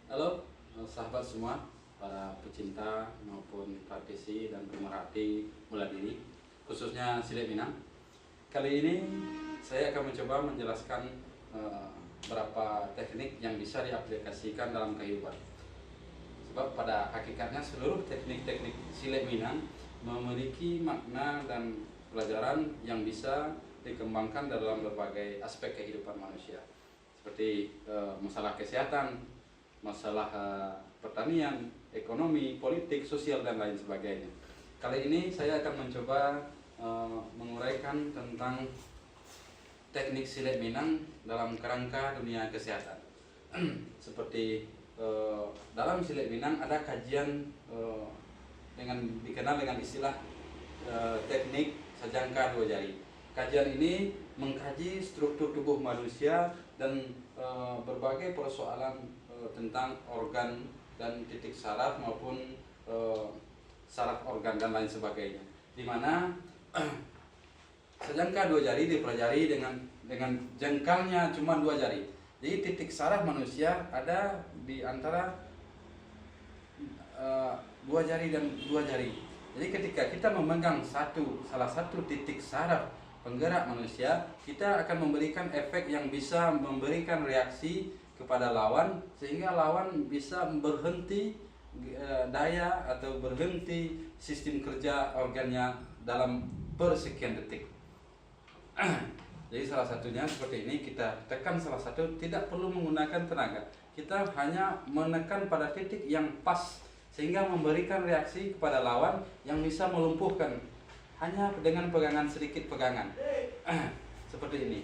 Halo sahabat semua, para pecinta maupun praktisi dan pemerhati bela diri, khususnya silat Minang. Kali ini saya akan mencoba menjelaskan beberapa teknik yang bisa diaplikasikan dalam kehidupan. Sebab pada hakikatnya seluruh teknik-teknik silat Minang memiliki makna dan pelajaran yang bisa dikembangkan dalam berbagai aspek kehidupan manusia, seperti masalah kesehatan, masalah pertanian, ekonomi, politik, sosial, dan lain sebagainya. Kali ini saya akan mencoba menguraikan tentang teknik silat Minang dalam kerangka dunia kesehatan. Seperti dalam silat Minang ada kajian dengan dikenal dengan istilah teknik sajangka dua jari. Kajian ini mengkaji struktur tubuh manusia dan berbagai persoalan tentang organ dan titik saraf maupun saraf organ dan lain sebagainya. Di mana sajangka dua jari dipelajari dengan jengkalnya cuma dua jari. Jadi titik saraf manusia ada di antara dua jari dan dua jari. Jadi ketika kita memegang salah satu titik saraf penggerak manusia, kita akan memberikan efek yang bisa memberikan reaksi kepada lawan, sehingga lawan bisa berhenti daya atau berhenti sistem kerja organnya dalam persekian detik. Jadi salah satunya seperti ini, kita tekan salah satu, tidak perlu menggunakan tenaga, kita hanya menekan pada titik yang pas sehingga memberikan reaksi kepada lawan yang bisa melumpuhkan hanya dengan pegangan, sedikit pegangan seperti ini.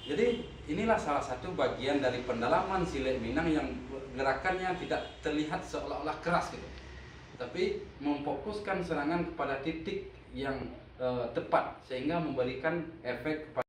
Jadi inilah salah satu bagian dari pendalaman silat Minang yang gerakannya tidak terlihat seolah-olah keras gitu, tapi memfokuskan serangan kepada titik yang tepat sehingga memberikan efek